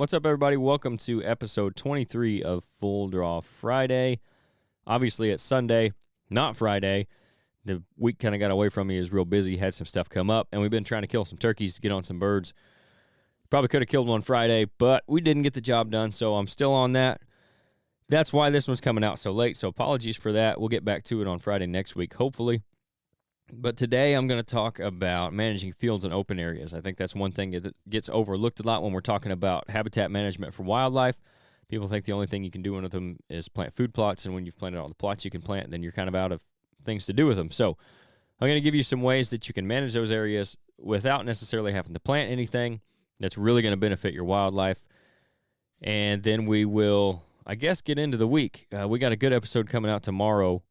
What's up, everybody? Welcome to episode 23 of Full Draw Friday. Obviously, it's Sunday, not Friday. The week kind of got away from me. It was real busy, had some stuff come up, and we've been trying to kill some turkeys to get on some birds. Probably could have killed one Friday, but we didn't get the job done, so I'm still on that. That's why this one's coming out so late, so apologies for that. We'll get back to it on Friday next week, hopefully. But today I'm going to talk about managing fields and open areas. I think that's one thing that gets overlooked a lot when we're talking about habitat management for wildlife. People think the only thing you can do with them is plant food plots, and when you've planted all the plots you can plant, then you're kind of out of things to do with them. So I'm going to give you some ways that you can manage those areas without necessarily having to plant anything that's really going to benefit your wildlife. And then we will, I guess, get into the week. We got a good episode coming out tomorrow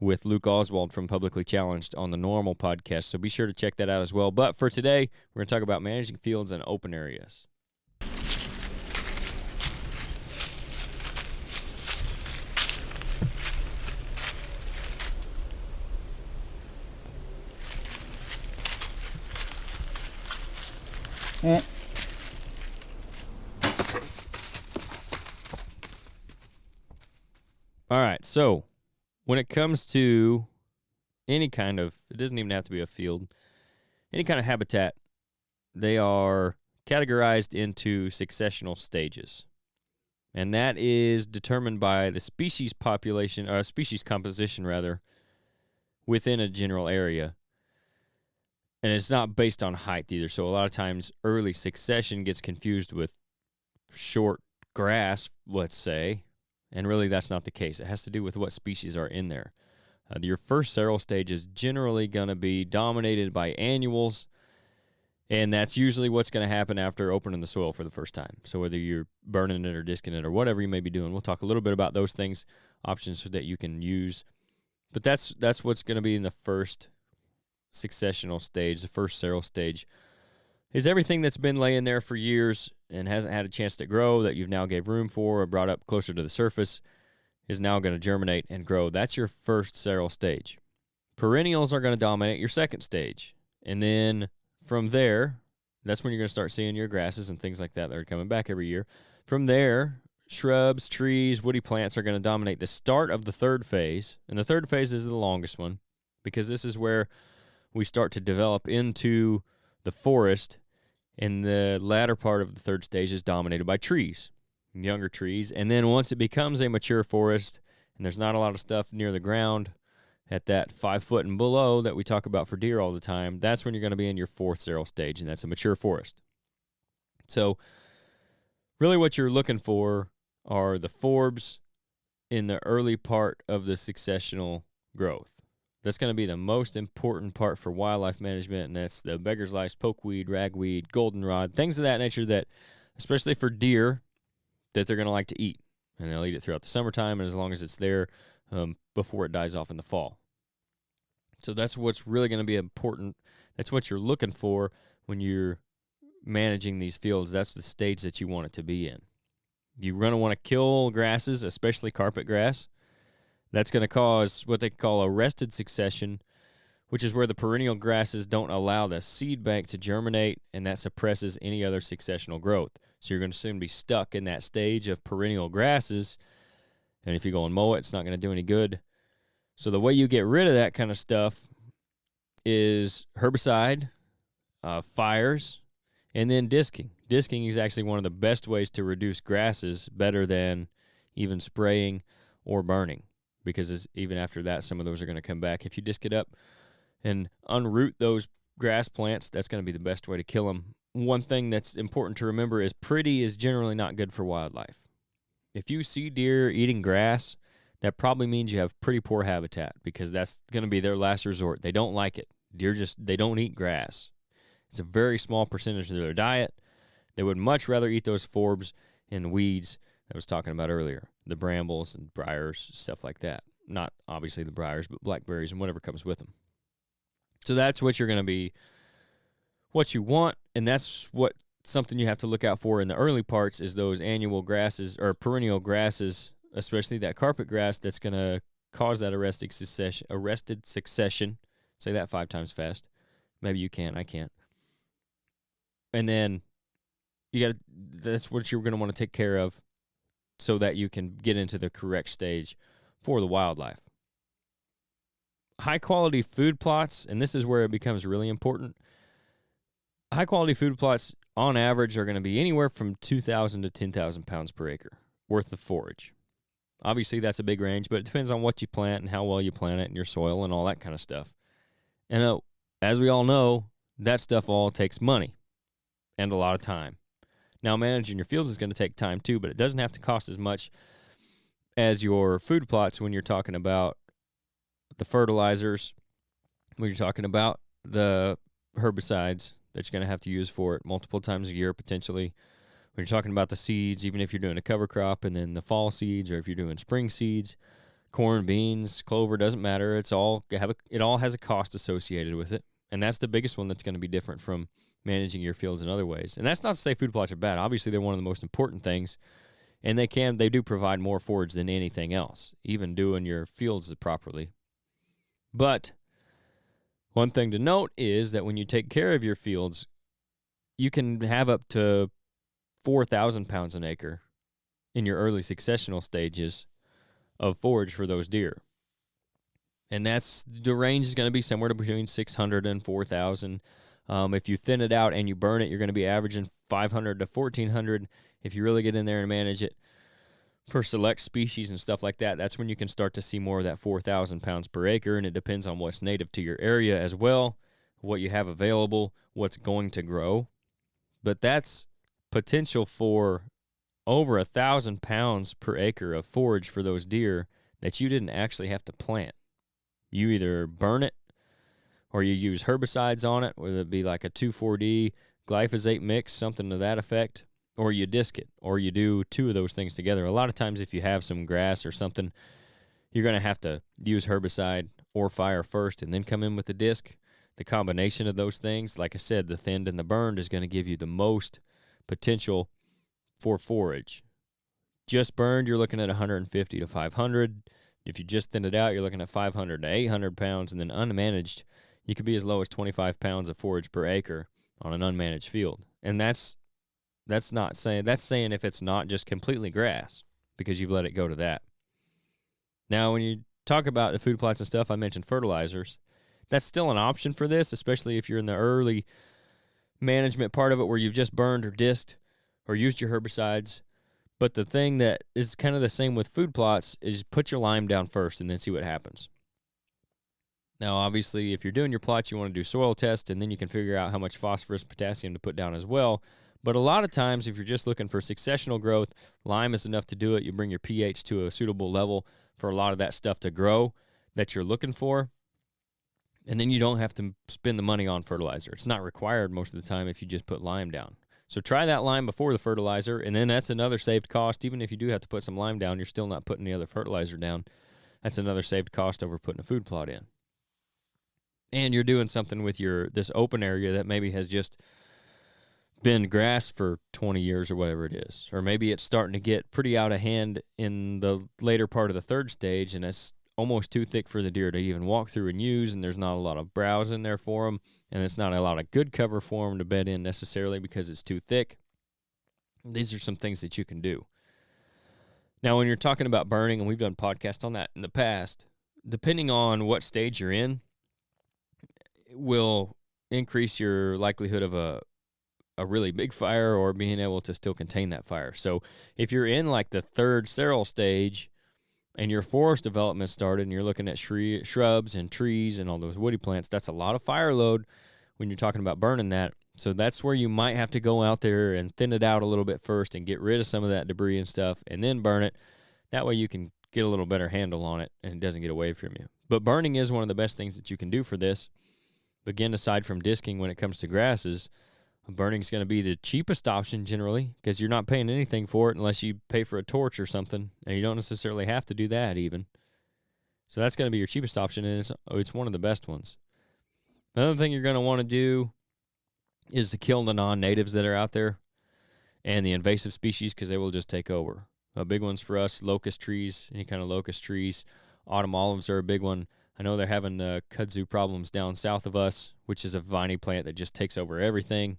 with Luke Oswald from Publicly Challenged on the Normal podcast, so be sure to check that out as well. But for today, we're going to talk about managing fields and open areas. All right, so when it comes to any kind of, it doesn't even have to be a field, any kind of habitat, they are categorized into successional stages. And that is determined by the species population, or species composition rather, within a general area. And it's not based on height either. So a lot of times early succession gets confused with short grass, let's say. And really that's not the case. It has to do with what species are in there. Your first several stage is generally going to be dominated by annuals, and that's usually what's going to happen after opening the soil for the first time. So whether you're burning it or disking it or whatever you may be doing, we'll talk a little bit about those things, options that you can use. But that's what's going to be in the first successional stage, the first several stage, is everything that's been laying there for years and hasn't had a chance to grow that you've now gave room for or brought up closer to the surface is now going to germinate and grow. That's your first several stage. Perennials are going to dominate your second stage. And then from there, that's when you're going to start seeing your grasses and things like that are coming back every year. From there, shrubs, trees, woody plants are going to dominate the start of the third phase. And the third phase is the longest one because this is where we start to develop into the forest, and the latter part of the third stage is dominated by trees, younger trees. And then once it becomes a mature forest and there's not a lot of stuff near the ground at that 5 foot and below that we talk about for deer all the time, that's when you're going to be in your fourth several stage, and that's a mature forest. So really what you're looking for are the forbs in the early part of the successional growth. That's going to be the most important part for wildlife management, and that's the beggar's lice, pokeweed, ragweed, goldenrod, things of that nature that, especially for deer, that they're going to like to eat. And they'll eat it throughout the summertime and as long as it's there before it dies off in the fall. So that's what's really going to be important. That's what you're looking for when you're managing these fields. That's the stage that you want it to be in. You're going to want to kill grasses, especially carpet grass. That's going to cause what they call arrested succession, which is where the perennial grasses don't allow the seed bank to germinate, and that suppresses any other successional growth. So you're going to soon be stuck in that stage of perennial grasses, and if you go and mow it, it's not going to do any good. So the way you get rid of that kind of stuff is herbicide, fires, and then disking. Disking is actually one of the best ways to reduce grasses, better than even spraying or burning, because even after that, some of those are going to come back. If you disc it up and unroot those grass plants, that's going to be the best way to kill them. One thing that's important to remember is pretty is generally not good for wildlife. If you see deer eating grass, that probably means you have pretty poor habitat, because that's going to be their last resort. They don't like it. Deer they don't eat grass. It's a very small percentage of their diet. They would much rather eat those forbs and weeds I was talking about earlier, the brambles and briars, stuff like that. Not obviously the briars, but blackberries and whatever comes with them. So that's what you're going to be, what you want, and that's what something you have to look out for in the early parts is those annual grasses or perennial grasses, especially that carpet grass that's going to cause that arrested succession. Say that 5 times fast. Maybe you can, I can't. And then that's what you're going to want to take care of so that you can get into the correct stage for the wildlife. High quality food plots, and this is where it becomes really important. High quality food plots on average are going to be anywhere from 2,000 to 10,000 pounds per acre worth of forage. Obviously, that's a big range, but it depends on what you plant and how well you plant it and your soil and all that kind of stuff. And as we all know, that stuff all takes money and a lot of time. Now, managing your fields is going to take time too, but it doesn't have to cost as much as your food plots when you're talking about the fertilizers, when you're talking about the herbicides that you're going to have to use for it multiple times a year potentially. When you're talking about the seeds, even if you're doing a cover crop and then the fall seeds, or if you're doing spring seeds, corn, beans, clover, doesn't matter. It all has a cost associated with it. And that's the biggest one that's going to be different from managing your fields in other ways. And that's not to say food plots are bad. Obviously, they're one of the most important things, and they do provide more forage than anything else, even doing your fields properly. But one thing to note is that when you take care of your fields, you can have up to 4,000 pounds an acre in your early successional stages of forage for those deer. And the range is going to be somewhere between 600 and 4,000. If you thin it out and you burn it, you're going to be averaging 500 to 1,400. If you really get in there and manage it for select species and stuff like that, that's when you can start to see more of that 4,000 pounds per acre. And it depends on what's native to your area as well, what you have available, what's going to grow. But that's potential for over 1,000 pounds per acre of forage for those deer that you didn't actually have to plant. You either burn it or you use herbicides on it, whether it be like a 2,4-D glyphosate mix, something to that effect, or you disc it, or you do two of those things together. A lot of times if you have some grass or something, you're going to have to use herbicide or fire first and then come in with the disc. The combination of those things, like I said, the thinned and the burned is going to give you the most potential for forage. Just burned, you're looking at 150 to 500. If you just thin it out, you're looking at 500 to 800 pounds, and then unmanaged, you could be as low as 25 pounds of forage per acre on an unmanaged field. And that's saying if it's not just completely grass, because you've let it go to that. Now, when you talk about the food plots and stuff, I mentioned fertilizers. That's still an option for this, especially if you're in the early management part of it where you've just burned or disked or used your herbicides. But the thing that is kind of the same with food plots is put your lime down first and then see what happens. Now, obviously, if you're doing your plots, you want to do soil tests, and then you can figure out how much phosphorus, potassium to put down as well. But a lot of times, if you're just looking for successional growth, lime is enough to do it. You bring your pH to a suitable level for a lot of that stuff to grow that you're looking for. And then you don't have to spend the money on fertilizer. It's not required most of the time if you just put lime down. So try that lime before the fertilizer, and then that's another saved cost. Even if you do have to put some lime down, you're still not putting the other fertilizer down. That's another saved cost over putting a food plot in. And you're doing something with this open area that maybe has just been grass for 20 years or whatever it is. Or maybe it's starting to get pretty out of hand in the later part of the third stage, and it's almost too thick for the deer to even walk through and use, and there's not a lot of browse in there for them, and it's not a lot of good cover for them to bed in necessarily because it's too thick. These are some things that you can do. Now, when you're talking about burning, and we've done podcasts on that in the past, depending on what stage you're in, it will increase your likelihood of a really big fire or being able to still contain that fire. So if you're in like the third seral stage and your forest development started and you're looking at shrubs and trees and all those woody plants, that's a lot of fire load when you're talking about burning that. So that's where you might have to go out there and thin it out a little bit first and get rid of some of that debris and stuff and then burn it. That way you can get a little better handle on it and it doesn't get away from you. But burning is one of the best things that you can do for this. Again, aside from disking when it comes to grasses, burning is going to be the cheapest option generally because you're not paying anything for it unless you pay for a torch or something, and you don't necessarily have to do that even. So that's going to be your cheapest option, and it's one of the best ones. Another thing you're going to want to do is to kill the non-natives that are out there and the invasive species because they will just take over. Big ones for us, locust trees, any kind of locust trees. Autumn olives are a big one. I know they're having kudzu problems down south of us, which is a viney plant that just takes over everything.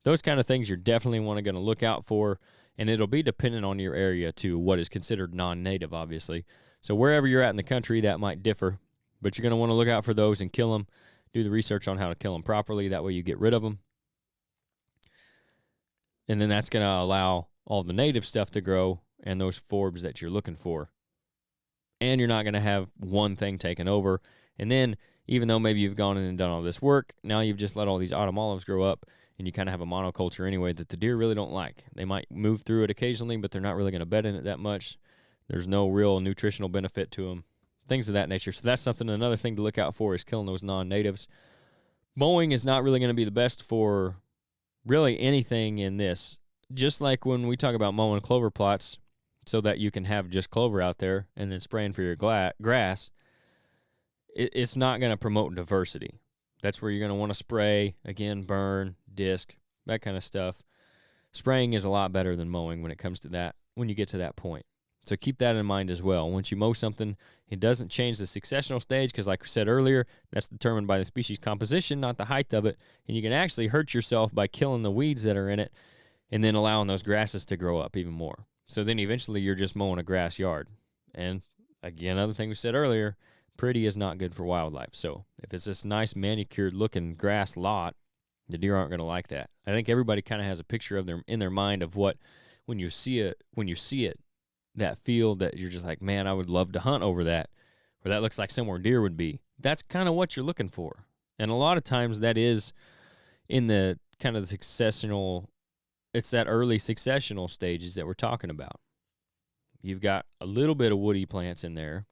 those kind of things you're definitely going to look out for, and it'll be dependent on your area too, what is considered non-native, obviously. So wherever you're at in the country, that might differ, but you're going to want to look out for those and kill them. Do the research on how to kill them properly. That way you get rid of them. And then that's going to allow all the native stuff to grow and those forbs that you're looking for. And you're not going to have one thing taken over. And then, even though maybe you've gone in and done all this work, now you've just let all these autumn olives grow up, and you kind of have a monoculture anyway that the deer really don't like. They might move through it occasionally, but they're not really going to bed in it that much. There's no real nutritional benefit to them, things of that nature. So that's something, another thing to look out for is killing those non-natives. Mowing is not really going to be the best for really anything in this. Just like when we talk about mowing clover plots so that you can have just clover out there and then spraying for your grass, it's not going to promote diversity. That's where you're going to want to spray, again, burn, disc, that kind of stuff. Spraying is a lot better than mowing when it comes to that, when you get to that point. So keep that in mind as well. Once you mow something, it doesn't change the successional stage because, like we said earlier, that's determined by the species composition, not the height of it. And you can actually hurt yourself by killing the weeds that are in it and then allowing those grasses to grow up even more. So then eventually you're just mowing a grass yard. And again, another thing we said earlier, pretty is not good for wildlife. So if it's this nice manicured looking grass lot, the deer aren't going to like that. I think everybody kind of has a picture of in their mind of what, when you see it, that field that you're just like, man, I would love to hunt over that, or that looks like somewhere deer would be. That's kind of what you're looking for. And a lot of times that is in the kind of the successional, it's that early successional stages that we're talking about. You've got a little bit of woody plants in there.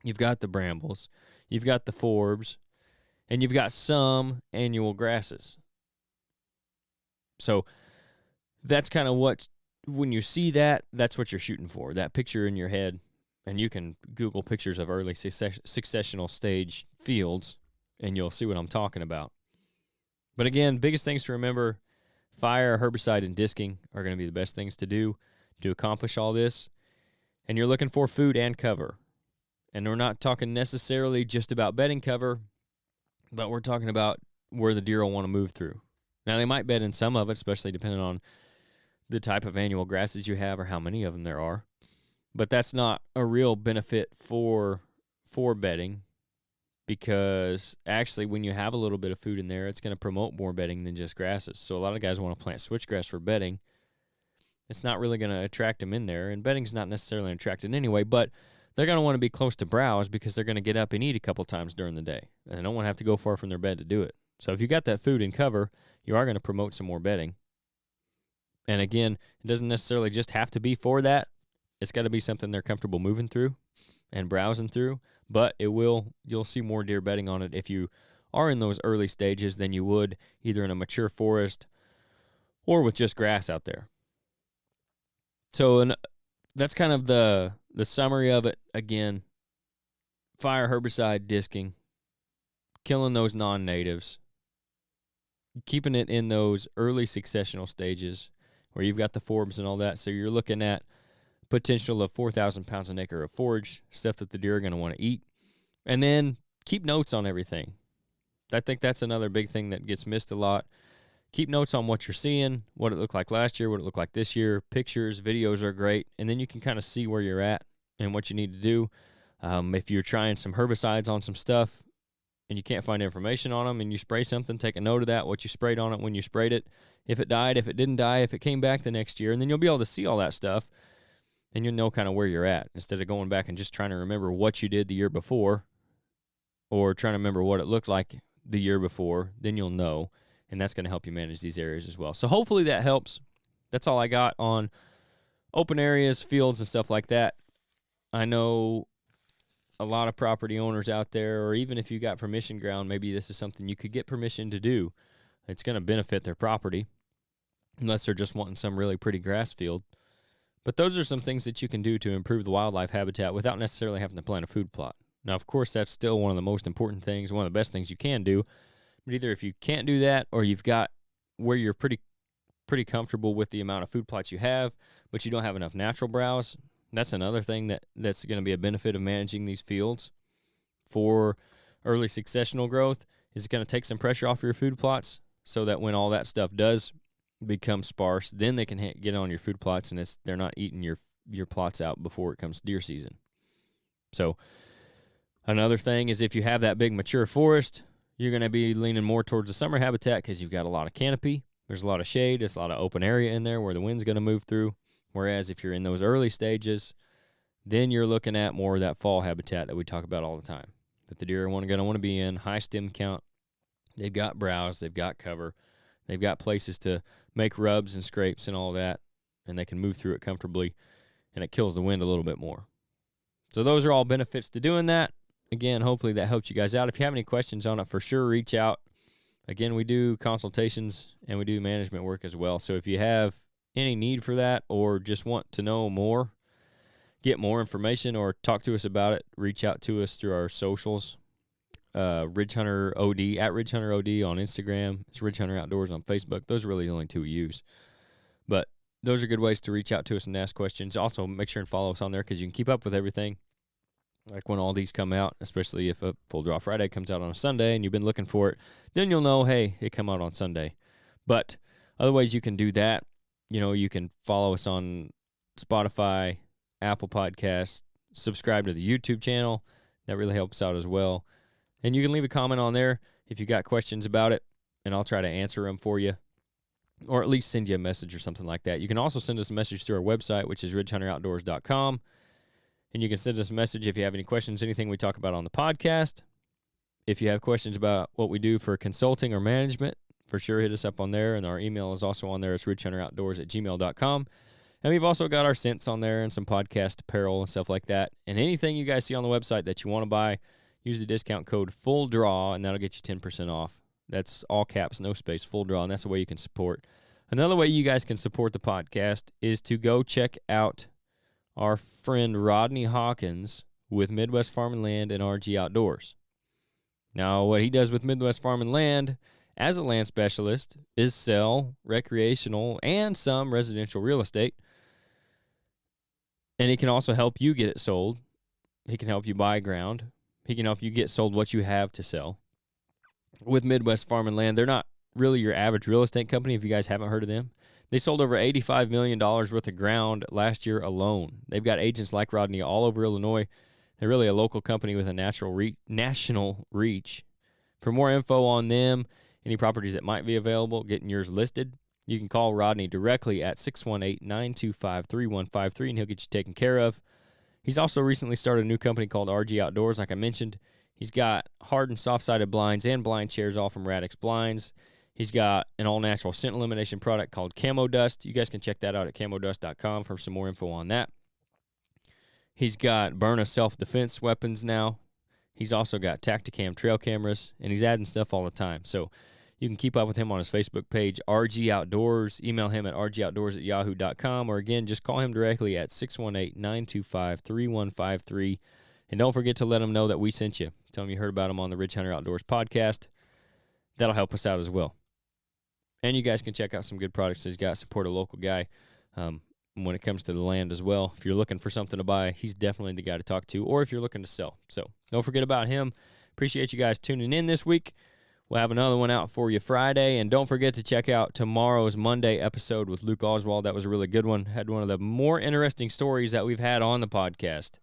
You've got the brambles. You've got the forbs. And you've got some annual grasses. So that's kind of what, when you see that, that's what you're shooting for, that picture in your head. And you can Google pictures of early successional stage fields, and you'll see what I'm talking about. But again, biggest things to remember, fire, herbicide, and disking are going to be the best things to do to accomplish all this. And you're looking for food and cover. And we're not talking necessarily just about bedding cover, but we're talking about where the deer will want to move through. Now, they might bed in some of it, especially depending on the type of annual grasses you have or how many of them there are. But that's not a real benefit for bedding, because actually when you have a little bit of food in there, it's going to promote more bedding than just grasses. So a lot of guys want to plant switchgrass for bedding. It's not really going to attract them in there, and bedding's not necessarily attracted anyway, but they're going to want to be close to browse because they're going to get up and eat a couple times during the day, and they don't want to have to go far from their bed to do it. So if you got that food and cover, you are going to promote some more bedding. And again, it doesn't necessarily just have to be for that. It's got to be something they're comfortable moving through and browsing through, but you'll see more deer bedding on it if you are in those early stages than you would either in a mature forest or with just grass out there. So that's kind of the summary of it. Again, fire, herbicide, disking, killing those non-natives, keeping it in those early successional stages where you've got the forbs and all that. So you're looking at potential of 4,000 pounds an acre of forage, stuff that the deer are going to want to eat. And then keep notes on everything. I think that's another big thing that gets missed a lot. Keep notes on what you're seeing, what it looked like last year, what it looked like this year. Pictures, videos are great, and then you can kind of see where you're at and what you need to do. If you're trying some herbicides on some stuff and you can't find information on them and you spray something, take a note of that, what you sprayed on it when you sprayed it, if it died, if it didn't die, if it came back the next year, and then you'll be able to see all that stuff, and you'll know kind of where you're at instead of going back and just trying to remember what you did the year before or trying to remember what it looked like the year before. Then you'll know, and that's going to help you manage these areas as well. So hopefully that helps. That's all I got on open areas, fields, and stuff like that. I know a lot of property owners out there, or even if you got permission ground, maybe this is something you could get permission to do. It's going to benefit their property unless they're just wanting some really pretty grass field. But those are some things that you can do to improve the wildlife habitat without necessarily having to plant a food plot. Now, of course, that's still one of the most important things, one of the best things you can do. But either if you can't do that, or you've got where you're pretty comfortable with the amount of food plots you have, but you don't have enough natural browse, that's another thing that's going to be a benefit of managing these fields for early successional growth, is it's going to take some pressure off your food plots so that when all that stuff does become sparse, then they can get on your food plots, and they're not eating your plots out before it comes deer season. So another thing is if you have that big mature forest, you're going to be leaning more towards the summer habitat because you've got a lot of canopy. There's a lot of shade. There's a lot of open area in there where the wind's going to move through. Whereas if you're in those early stages, then you're looking at more of that fall habitat that we talk about all the time, that the deer are going to want to be in, high stem count. They've got browse. They've got cover. They've got places to make rubs and scrapes and all that, and they can move through it comfortably, and it kills the wind a little bit more. So those are all benefits to doing that. Again, hopefully that helped you guys out. If you have any questions on it, for sure reach out. Again, we do consultations and we do management work as well. So if you have any need for that or just want to know more, get more information or talk to us about it, reach out to us through our socials. Ridgehunteroutdoors, at Ridgehunteroutdoors on Instagram. It's Ridgehunteroutdoors on Facebook. Those are really the only two we use. But those are good ways to reach out to us and ask questions. Also, make sure and follow us on there because you can keep up with everything. Like when all these come out, especially if a Full Draw Friday comes out on a Sunday and you've been looking for it, then you'll know, hey, it come out on Sunday. But other ways you can do that, you can follow us on Spotify, Apple Podcasts, subscribe to the YouTube channel. That really helps out as well. And you can leave a comment on there if you got questions about it, and I'll try to answer them for you, or at least send you a message or something like that. You can also send us a message through our website, which is ridgehunteroutdoors.com. And you can send us a message if you have any questions, anything we talk about on the podcast. If you have questions about what we do for consulting or management, for sure hit us up on there. And our email is also on there. It's ridgehunteroutdoors@gmail.com. And we've also got our scents on there and some podcast apparel and stuff like that. And anything you guys see on the website that you want to buy, use the discount code FULLDRAW, and that'll get you 10% off. That's all caps, no space, Full Draw, and that's the way you can support. Another way you guys can support the podcast is to go check out our friend Rodney Hawkins with Midwest Farm and Land and RG Outdoors. Now, what he does with Midwest Farm and Land as a land specialist is sell recreational and some residential real estate. And he can also help you get it sold. He can help you buy ground. He can help you get sold what you have to sell. With Midwest Farm and Land, they're not really your average real estate company if you guys haven't heard of them. They sold over $85 million worth of ground last year alone. They've got agents like Rodney all over Illinois. They're really a local company with a national reach. For more info on them, any properties that might be available, getting yours listed, you can call Rodney directly at 618-925-3153, and he'll get you taken care of. He's also recently started a new company called RG Outdoors, like I mentioned. He's got hard and soft-sided blinds and blind chairs, all from Radix Blinds. He's got an all-natural scent elimination product called Camo Dust. You guys can check that out at camodust.com for some more info on that. He's got Byrna self-defense weapons now. He's also got Tacticam trail cameras, and he's adding stuff all the time. So you can keep up with him on his Facebook page, RG Outdoors. Email him at rgoutdoors@yahoo.com, or again, just call him directly at 618-925-3153. And don't forget to let him know that we sent you. Tell him you heard about him on the Ridge Hunter Outdoors podcast. That'll help us out as well. And you guys can check out some good products he's got. Support a local guy when it comes to the land as well. If you're looking for something to buy, he's definitely the guy to talk to, or if you're looking to sell. So don't forget about him. Appreciate you guys tuning in this week. We'll have another one out for you Friday. And don't forget to check out tomorrow's Monday episode with Luke Oswald. That was a really good one. Had one of the more interesting stories that we've had on the podcast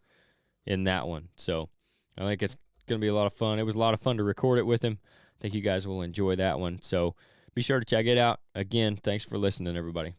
in that one. So I think it's going to be a lot of fun. It was a lot of fun to record it with him. I think you guys will enjoy that one. So be sure to check it out. Again, thanks for listening, everybody.